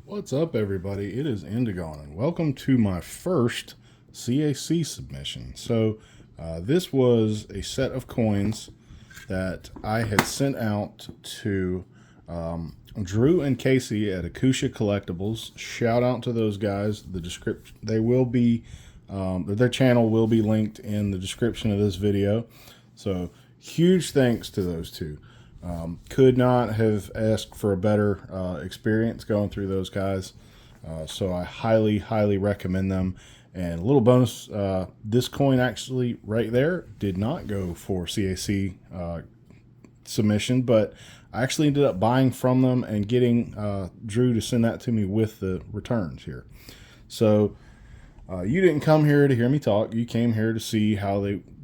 What's up, everybody? It is Indigone, and welcome to my first CAC submission. So this was a set of coins that I had sent out to Drew and Casey at Acousha Collectibles. Shout out to those guys. The description, they will be their channel will be linked in the description of this video. So huge thanks to those two. Could not have asked for a better experience going through those guys. So I highly recommend them. And a little bonus, this coin actually right there did not go for CAC submission, but I actually ended up buying from them and getting Drew to send that to me with the returns here. So you didn't come here to hear me talk. You came here to see how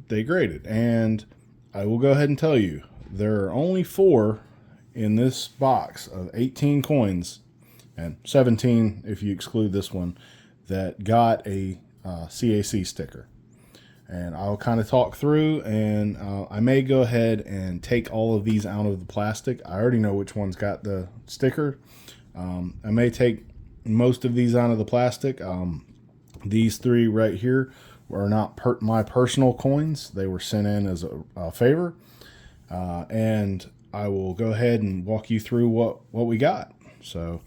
they graded. And I will go ahead and tell you, there are only 4 in this box of 18 coins, and 17 if you exclude this one, that got a CAC sticker. And I'll kind of talk through, and I may go ahead and take all of these out of the plastic. I already know which one's got the sticker. I may take most of these out of the plastic. These 3 right here are not my personal coins. They were sent in as a favor. And I will go ahead and walk you through what we got. So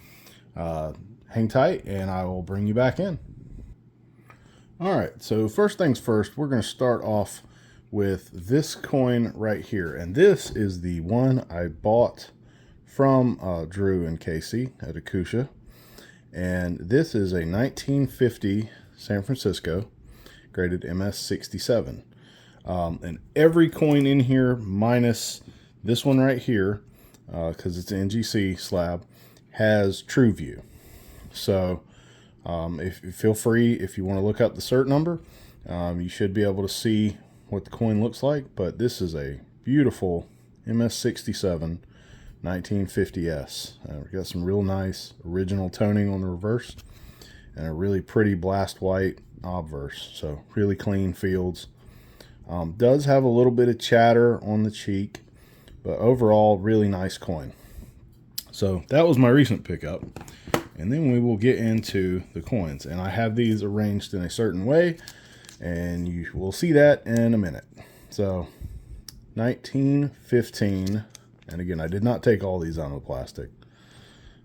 hang tight and I will bring you back in. All right, so first things first, we're going to start off with this coin right here. And this is the one I bought from Drew and Casey at Acousha. And this is a 1950 San Francisco graded MS67. And every coin in here minus this one right here, because it's an NGC slab, has True View. So if you feel free, if you want to look up the cert number, you should be able to see what the coin looks like. But this is a beautiful MS67 1950S. We got some real nice original toning on the reverse and a really pretty blast white obverse. So really clean fields. Does have a little bit of chatter on the cheek, but overall really nice coin. So that was my recent pickup, and then we will get into the coins. And I have these arranged in a certain way, and you will see that in a minute. So 1915, and again, I did not take all these out of the plastic.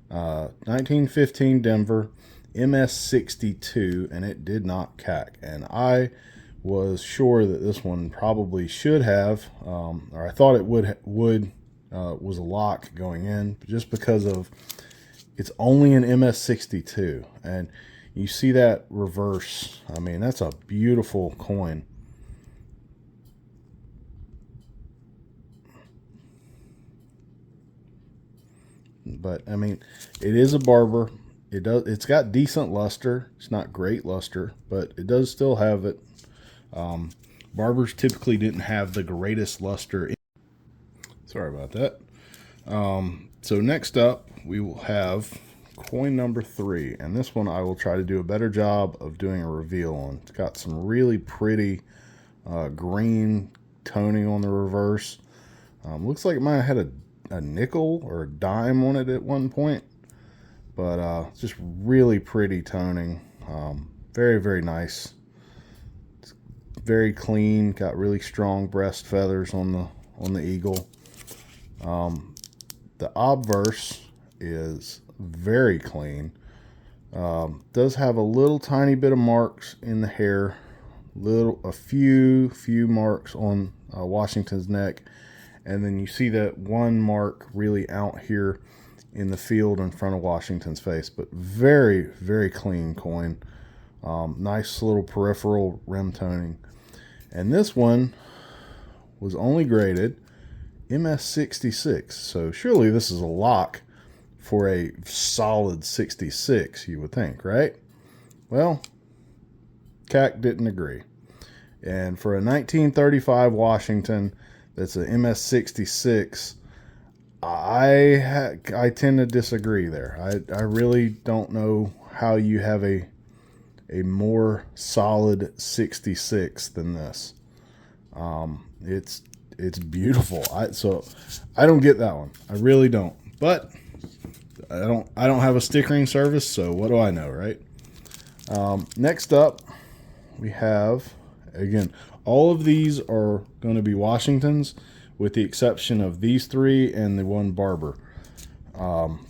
1915 Denver MS62, and it did not CAC. And I was sure that this one probably should have, or I thought it would was a lock going in, just because of it's only an MS62, and you see that reverse. I mean, that's a beautiful coin. But I mean, it is a barber. It's got decent luster. It's not great luster, but it does still have it. Barbers typically didn't have the greatest luster. Sorry about that. So next up, we will have coin number 3, and this one I will try to do a better job of doing a reveal on. It's got some really pretty green toning on the reverse. Looks like it might have had a nickel or a dime on it at one point, but just really pretty toning. Very nice. It's very clean. Got really strong breast feathers on the eagle. The obverse is very clean. Does have a little tiny bit of marks in the hair, a few marks on Washington's neck, and then you see that one mark really out here in the field in front of Washington's face. But very clean coin. Nice little peripheral rim toning. And this one was only graded MS66, so surely this is a lock for a solid 66, you would think, right? Well, CAC didn't agree. And for a 1935 Washington that's an MS66, I tend to disagree there. I really don't know how you have a more solid 66 than this. it's beautiful. So I don't get that one. I really don't. But I don't have a stickering service, so what do I know, right? Next up, we have, again, all of these are going to be Washingtons, with the exception of these 3 and the one Barber.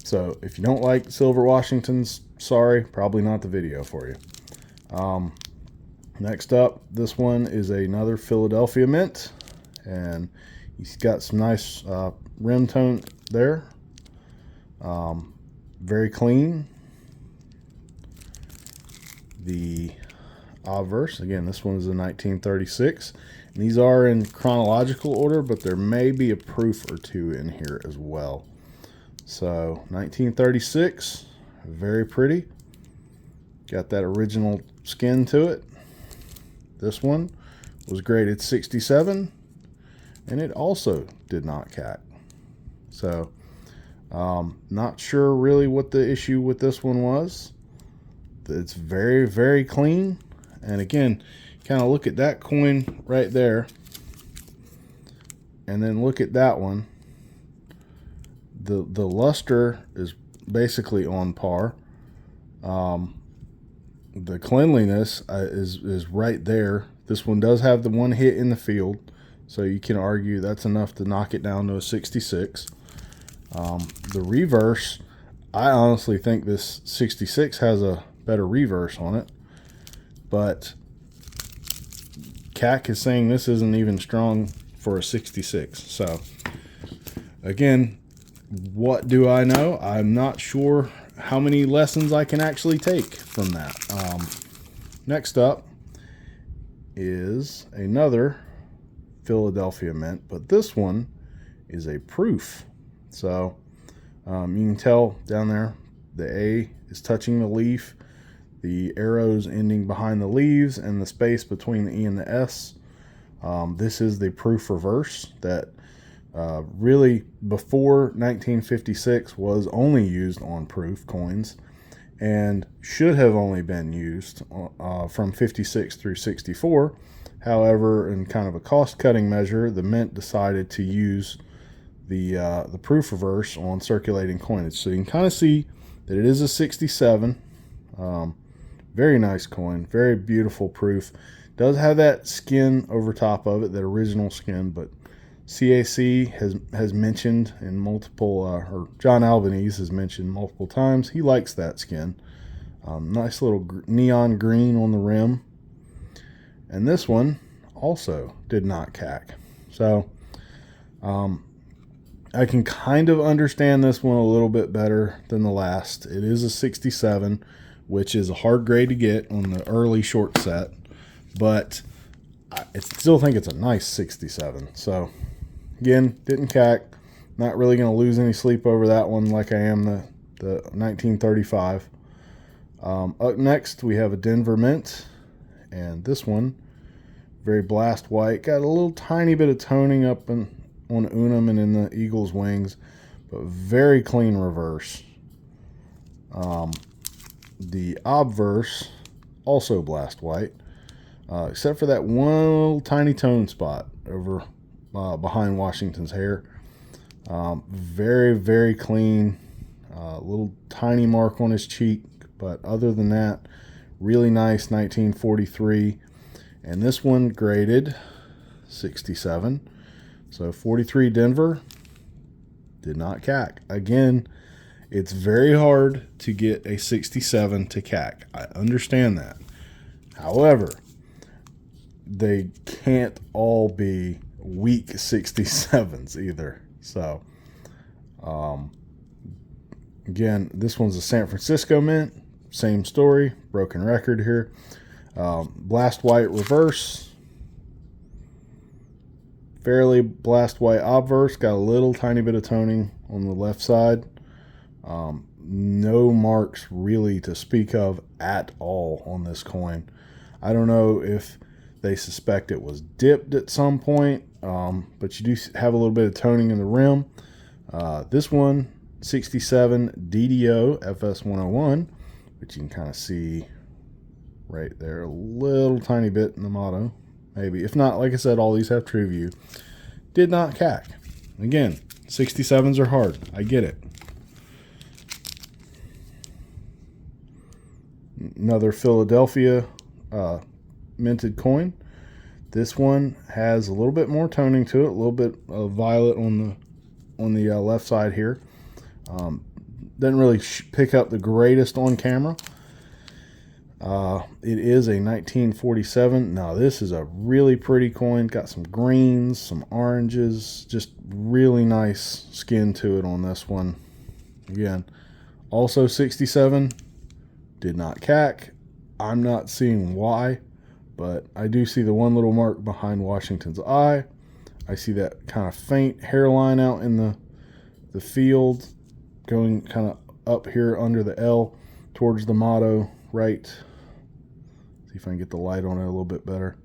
So if you don't like silver Washingtons, sorry, probably not the video for you. Next up, this one is another Philadelphia mint, and he's got some nice rim tone there. Very clean. The obverse, again, this one is a 1936. And these are in chronological order, but there may be a proof or two in here as well. So 1936, very pretty. Got that original skin to it. This one was graded 67, and it also did not CAC. So not sure really what the issue with this one was. It's very, very clean. And again, kind of look at that coin right there, and then look at that one. The luster is basically on par. The cleanliness is right there. This one does have the one hit in the field, so you can argue that's enough to knock it down to a 66. The reverse, I honestly think this 66 has a better reverse on it, but CAC is saying this isn't even strong for a 66. So again, what do I know? I'm not sure how many lessons I can actually take from that. Next up is another Philadelphia mint, but this one is a proof. So you can tell down there the A is touching the leaf, the arrows ending behind the leaves, and the space between the E and the S. This is the proof reverse that really before 1956 was only used on proof coins, and should have only been used from 56 through 64. However, in kind of a cost-cutting measure, the mint decided to use the proof reverse on circulating coinage. So you can kind of see that it is a 67. Very nice coin, very beautiful proof. Does have that skin over top of it, that original skin, but CAC has mentioned in multiple, or John Albanese has mentioned multiple times, he likes that skin. Nice little neon green on the rim. And this one also did not CAC. So I can kind of understand this one a little bit better than the last. It is a 67, which is a hard grade to get on the early short set, but I still think it's a nice 67. So again, didn't CAC. Not really going to lose any sleep over that one like I am the 1935. Up next, we have a Denver mint, and this one, very blast white. Got a little tiny bit of toning up on unum and in the eagle's wings, but very clean reverse. The obverse, also blast white, except for that one little tiny tone spot over behind Washington's hair. Very, very clean. Little tiny mark on his cheek, but other than that, really nice 1943. And this one graded 67. So 43 Denver, did not CAC. Again, it's very hard to get a 67 to CAC. I understand that. However, they can't all be weak 67s either. So, again, this one's a San Francisco mint. Same story, broken record here. Blast white reverse. Fairly blast white obverse. Got a little tiny bit of toning on the left side. No marks really to speak of at all on this coin. I don't know if they suspect it was dipped at some point, but you do have a little bit of toning in the rim. This one, 67 DDO FS101, which you can kind of see right there, a little tiny bit in the motto, maybe. If not, like I said, all these have TrueView. did not CAC. Again, 67s are hard. I get it. Another Philadelphia minted coin. This one has a little bit more toning to it, a little bit of violet on the left side here. Doesn't really pick up the greatest on camera. It is a 1947. Now this is a really pretty coin. Got some greens, some oranges, just really nice skin to it on this one. Again, also 67. Did not CAC. I'm not seeing why, but I do see the one little mark behind Washington's eye. I see that kind of faint hairline out in the field, going kind of up here under the L towards the motto, right. See if I can get the light on it a little bit better.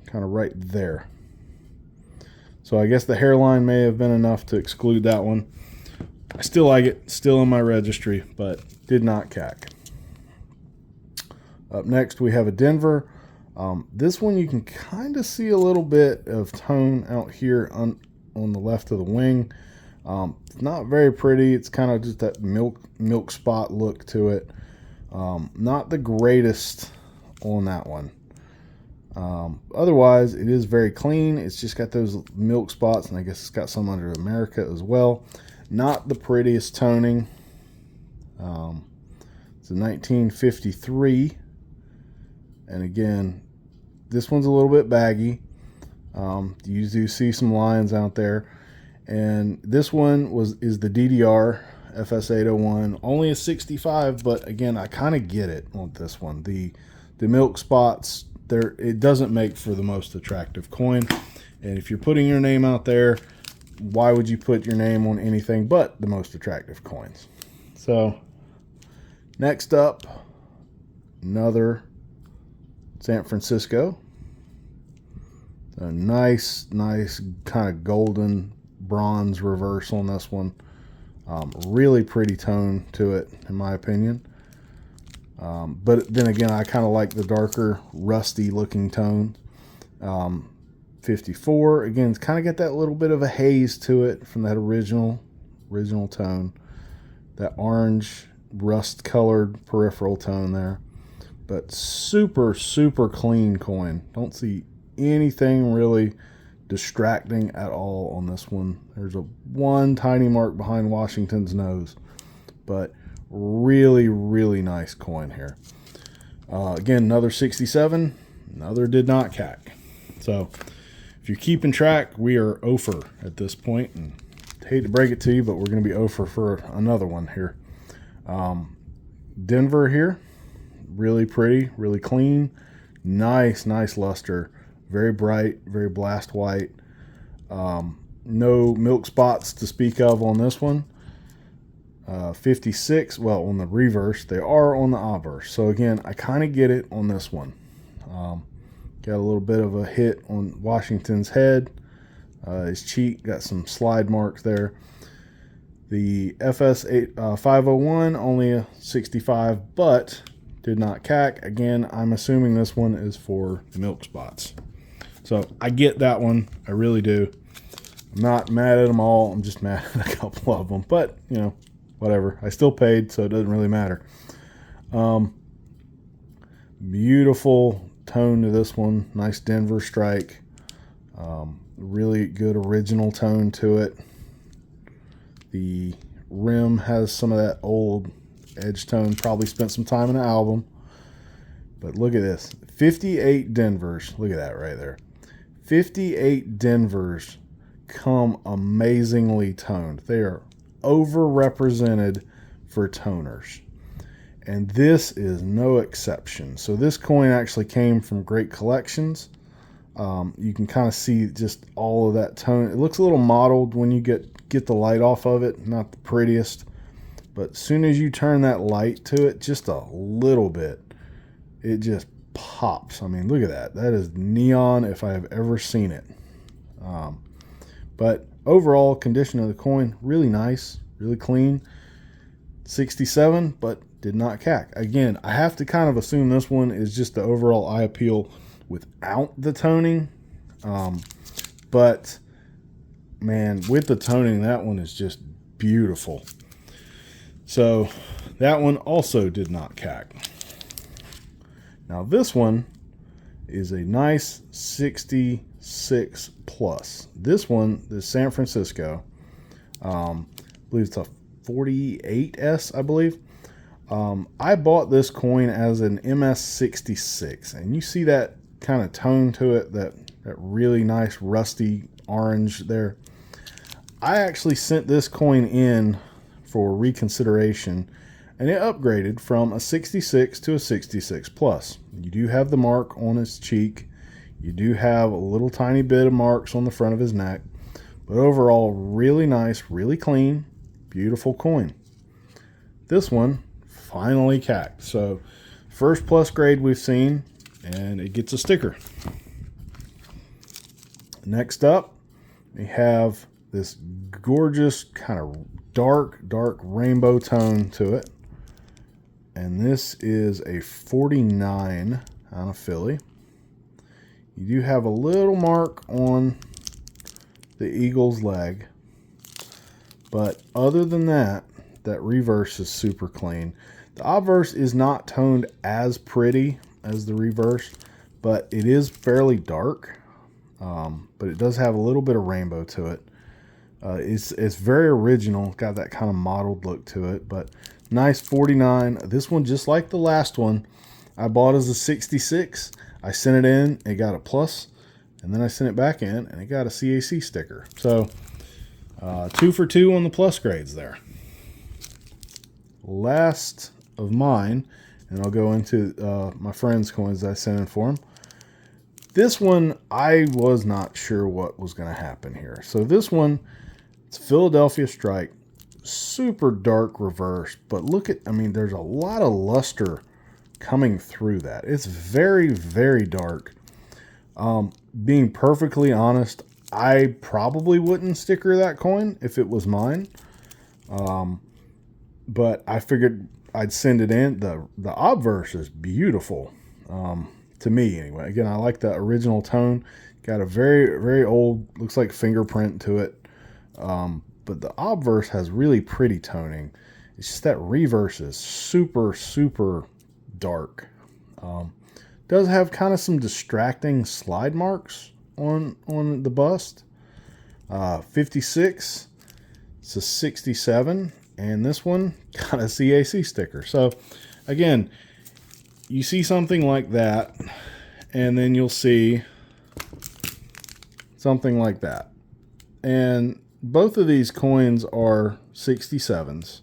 Kind of right there. So I guess the hairline may have been enough to exclude that one. I still like it, still in my registry, but did not CAC. Up next we have a Denver. This one you can kind of see a little bit of tone out here on the left of the wing. It's not very pretty. It's kind of just that milk spot look to it. Not the greatest on that one. Otherwise, it is very clean. It's just got those milk spots, and I guess it's got some under America as well. Not the prettiest toning. It's a 1953. And again, this one's a little bit baggy. You do see some lines out there. And this one is the DDR FS801. Only a 65, but again, I kind of get it on this one. The milk spots, it doesn't make for the most attractive coin. And if you're putting your name out there, why would you put your name on anything but the most attractive coins? So next up, another San Francisco. A nice kind of golden bronze reverse on this one. Really pretty tone to it, in my opinion. But then again, I kind of like the darker, rusty looking tone. 54. Again, it's kind of got that little bit of a haze to it from that original tone. That orange, rust-colored peripheral tone there. But super clean coin. Don't see anything really distracting at all on this one. There's one tiny mark behind Washington's nose, but really nice coin here. Again, another 67. Another did not CAC. So if you're keeping track, we are 0 at this point, and I hate to break it to you, but we're going to be 0 for another one here. Denver here, really pretty, really clean, nice luster, very bright, very blast white. No milk spots to speak of on this one. 56, well, on the reverse, they are on the obverse. So again, I kind of get it on this one. Got a little bit of a hit on Washington's head. His cheek got some slide marks there. The FS501, only a 65, but did not CAC. Again, I'm assuming this one is for the milk spots. So I get that one. I really do. I'm not mad at them all. I'm just mad at a couple of them. But, you know, whatever. I still paid, so it doesn't really matter. Beautiful tone to this one. Nice Denver strike. Really good original tone to it. The rim has some of that old edge tone. Probably spent some time in the album. But look at this. 58 Denvers. Look at that right there. 58 Denvers come amazingly toned. They are overrepresented for toners. And this is no exception. So this coin actually came from Great Collections. You can kind of see just all of that tone. It looks a little mottled when you get the light off of it. Not the prettiest. But as soon as you turn that light to it, just a little bit, it just pops. I mean, look at that. That is neon if I have ever seen it. But overall condition of the coin, really nice, really clean. 67, but did not CAC. Again, I have to kind of assume this one is just the overall eye appeal without the toning. but man, with the toning, that one is just beautiful. So that one also did not CAC. Now this one is a nice 66 plus. This one is San Francisco. I believe it's a 48S, I believe. I bought this coin as an MS66, and you see that kind of tone to it, that really nice rusty orange there. I actually sent this coin in for reconsideration, and it upgraded from a 66 to a 66 plus. You do have the mark on his cheek. You do have a little tiny bit of marks on the front of his neck, but overall really nice, really clean, beautiful coin. This one finally CAC'd. So first plus grade we've seen, and it gets a sticker. Next up, we have this gorgeous kind of dark rainbow tone to it. And this is a 49 on a Philly. You do have a little mark on the eagle's leg, but other than that, that reverse is super clean. The obverse is not toned as pretty as the reverse, but it is fairly dark. But it does have a little bit of rainbow to it. It's very original, got that kind of mottled look to it, but nice 49. This one, just like the last one, I bought as a 66. I sent it in, it got a plus, and then I sent it back in, and it got a CAC sticker. So 2 for 2 on the plus grades there. Last of mine, and I'll go into my friend's coins that I sent in for him. This one, I was not sure what was going to happen here. So this one, it's Philadelphia Strike, super dark reverse, but look at, I mean, there's a lot of luster coming through that. It's very, very dark. Being perfectly honest, I probably wouldn't sticker that coin if it was mine. But I figured I'd send it in. The obverse is beautiful. To me anyway. Again, I like the original tone. Got a very, very old, looks like fingerprint to it. But the obverse has really pretty toning. It's just that reverse is super, super dark. Does have kind of some distracting slide marks on the bust. 56. It's a 67. And this one got a CAC sticker. So again, you see something like that, and then you'll see something like that. And both of these coins are 67s.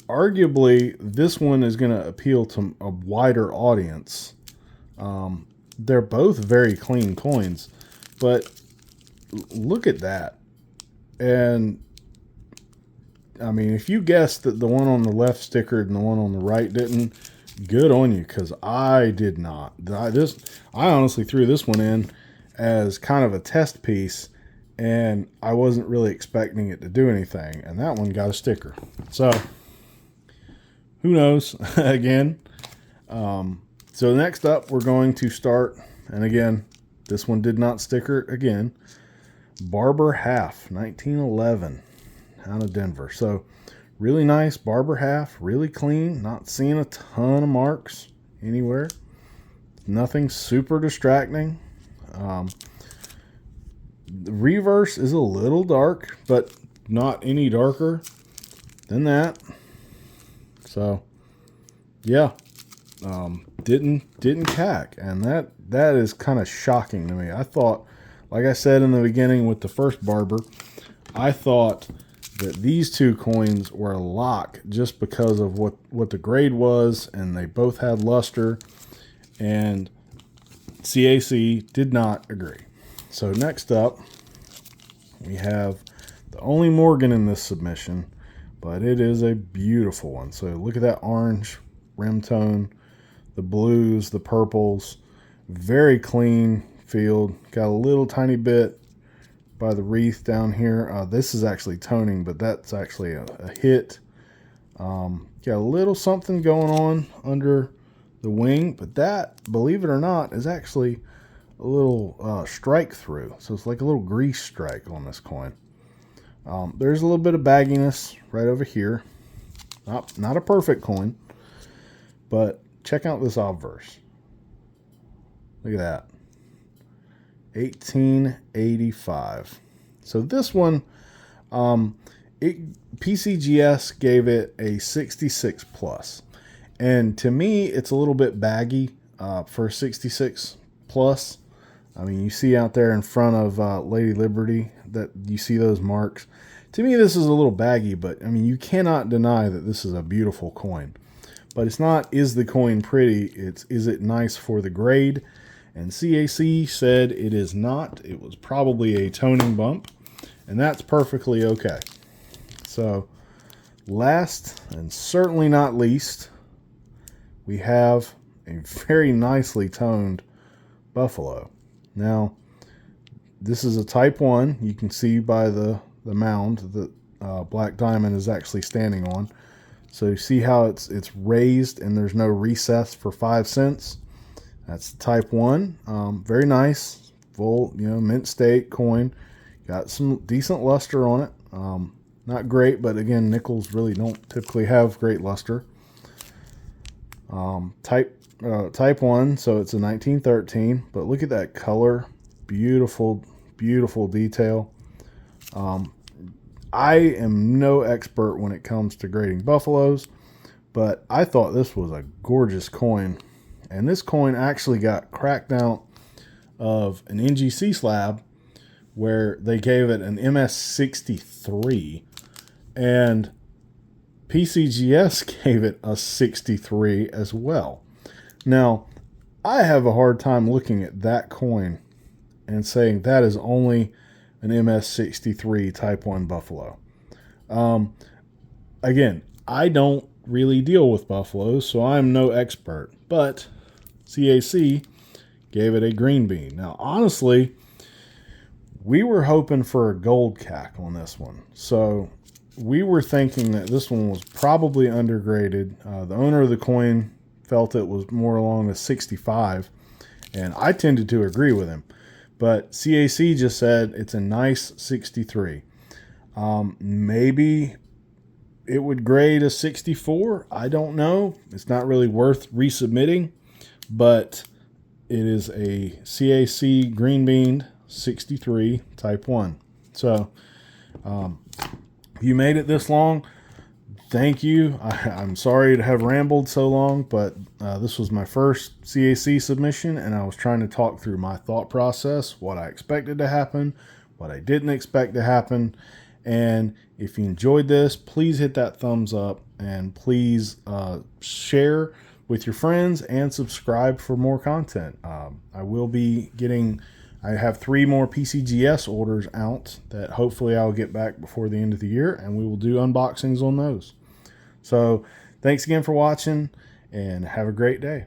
Arguably, this one is going to appeal to a wider audience. They're both very clean coins, but look at that. And I mean, if you guessed that the one on the left stickered and the one on the right didn't, good on you, because I did not. I honestly threw this one in as kind of a test piece, and I wasn't really expecting it to do anything, and that one got a sticker. So who knows? Again, so next up we're going to start, and again, this one did not sticker again. Barber Half 1911 out of Denver. So really nice Barber Half, really clean, not seeing a ton of marks anywhere. Nothing super distracting. The reverse is a little dark, but not any darker than that. So yeah, didn't CAC, and that is kind of shocking to me. I thought, like I said in the beginning with the first Barber, I thought that these two coins were a lock just because of what the grade was, and they both had luster, and CAC did not agree. So next up, we have the only Morgan in this submission, but it is a beautiful one. So look at that orange rim tone, the blues, the purples, very clean field. Got a little tiny bit by the wreath down here. This is actually toning, but that's actually a hit. Got a little something going on under the wing, but that, believe it or not, is actually strike through. So it's like a little grease strike on this coin. There's a little bit of bagginess right over here. Not a perfect coin, but check out this obverse. Look at that. 1885. So this one, PCGS gave it a 66 plus. And to me, it's a little bit baggy for 66 plus. I mean, you see out there in front of Lady Liberty that you see those marks. To me, this is a little baggy, but I mean, you cannot deny that this is a beautiful coin. But it's not, is the coin pretty? It's, is it nice for the grade? And CAC said it is not. It was probably a toning bump, and that's perfectly okay. So, last and certainly not least, we have a very nicely toned buffalo. Now, this is a type 1. You can see by the mound that Black Diamond is actually standing on. So you see how it's raised and there's no recess for 5 cents. That's type 1. Very nice, full, mint state coin. Got some decent luster on it. Not great, but again, nickels really don't typically have great luster. Type 1, so it's a 1913. But look at that color, beautiful, beautiful detail. I am no expert when it comes to grading buffaloes, but I thought this was a gorgeous coin. And this coin actually got cracked out of an NGC slab where they gave it an MS63 and PCGS gave it a 63 as well. Now, I have a hard time looking at that coin and saying that is only an MS63 Type 1 Buffalo. Again, I don't really deal with buffaloes, so I'm no expert, but CAC gave it a green bean. Now, honestly, we were hoping for a gold CAC on this one. So we were thinking that this one was probably undergraded. The owner of the coin felt it was more along the 65, and I tended to agree with him. But CAC just said it's a nice 63. Maybe it would grade a 64. I don't know. It's not really worth resubmitting, but it is a CAC green bean 63 Type 1. So if you made it this long, thank you. I'm sorry to have rambled so long, but this was my first CAC submission, and I was trying to talk through my thought process, what I expected to happen, what I didn't expect to happen. And if you enjoyed this, please hit that thumbs up, and please share with your friends and subscribe for more content. I will be getting, I have 3 more PCGS orders out that hopefully I'll get back before the end of the year, and we will do unboxings on those. So thanks again for watching, and have a great day.